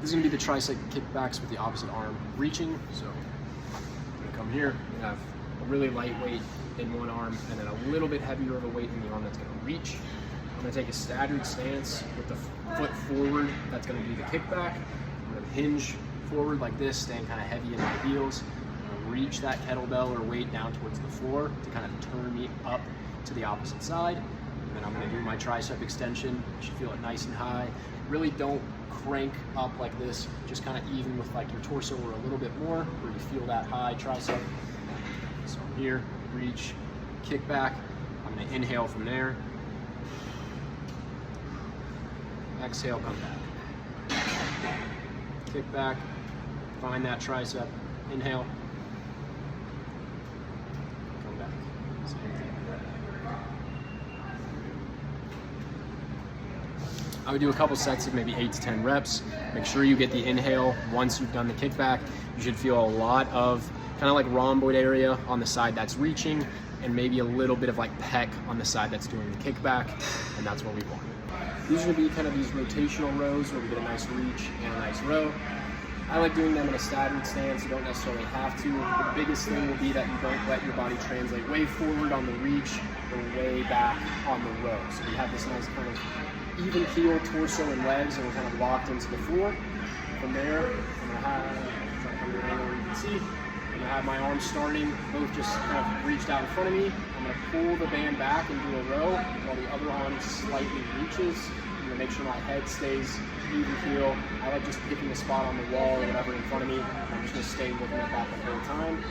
This is gonna be the tricep kickbacks with the opposite arm reaching. So I'm gonna come here and have a really light weight in one arm and then a little bit heavier of a weight in the arm that's gonna reach. I'm gonna take a staggered stance with the foot forward. That's gonna be the kickback. I'm gonna hinge forward like this, staying kind of heavy in my heels. I'm gonna reach that kettlebell or weight down towards the floor to kind of turn me up to the opposite side. And then I'm gonna do my tricep extension. You should feel it nice and high. Really don't crank up like this, just kind of even with like your torso or a little bit more where you feel that high tricep. So here, reach, kick back. I'm gonna inhale from there. Exhale, come back. Kick back, find that tricep, inhale, come back. Same thing. I would do a couple sets of maybe 8 to 10 reps. Make sure you get the inhale once you've done the kickback. You should feel a lot of kind of like rhomboid area on the side that's reaching and maybe a little bit of like pec on the side that's doing the kickback, and that's what we want. These are going to be kind of these rotational rows where we get a nice reach and a nice row. I like doing them in a staggered stance. You don't necessarily have to. The biggest thing will be that you don't let your body translate way forward on the reach or way back on the row. So we have this nice kind of even keel, torso and legs, and we're kind of locked into the floor. From there, I'm going to have, try to come to an angle where you can see, I'm going to have my arms starting, both just kind of reached out in front of me. I'm going to pull the band back and do a row while the other arm slightly reaches. I'm going to make sure my head stays even keel. I like just picking a spot on the wall or whatever in front of me. I'm just going to stay looking at that the whole time.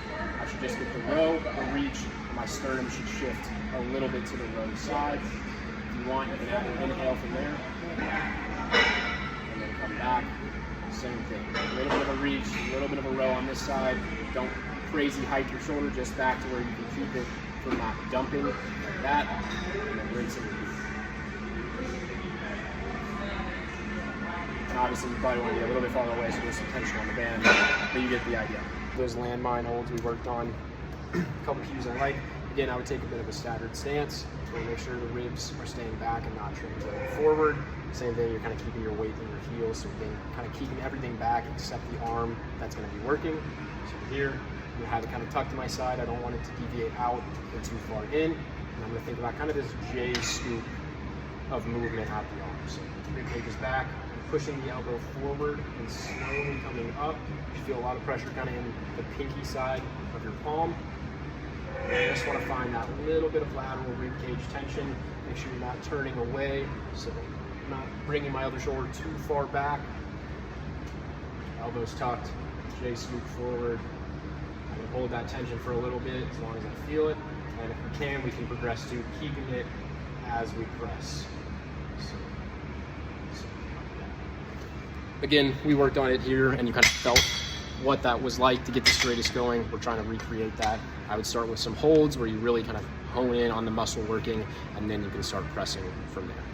I should just get the row, the reach, and my sternum should shift a little bit to the row side. If you want, you can have an inhale from there. And then come back. Same thing. A little bit of a reach, a little bit of a row on this side. Don't crazy hike your shoulder, just back to where you can keep it from not dumping like that. And then rinse and repeat. And obviously you probably want to be a little bit farther away so there's some tension on the band, but you get the idea. Those landmine holds we worked on, a couple cues I like. Again, I would take a bit of a staggered stance to make sure the ribs are staying back and not translating forward. Same thing, you're kind of keeping your weight in your heels, so again, kind of keeping everything back except the arm that's going to be working. So here, I'm going to have it kind of tucked to my side. I don't want it to deviate out or too far in. And I'm going to think about kind of this J scoop of movement at the arm. So rib cage is back, pushing the elbow forward and slowly coming up. You feel a lot of pressure kind of in the pinky side of your palm. And I just want to find that little bit of lateral rib cage tension. Make sure you're not turning away, so I'm not bringing my other shoulder too far back. Elbows tucked, J scoop forward. I'm going to hold that tension for a little bit as long as I feel it. And if we can, we can progress to keeping it as we press. Again, we worked on it here and you kind of felt what that was like to get the straightest going. We're trying to recreate that. I would start with some holds where you really kind of hone in on the muscle working, and then you can start pressing from there.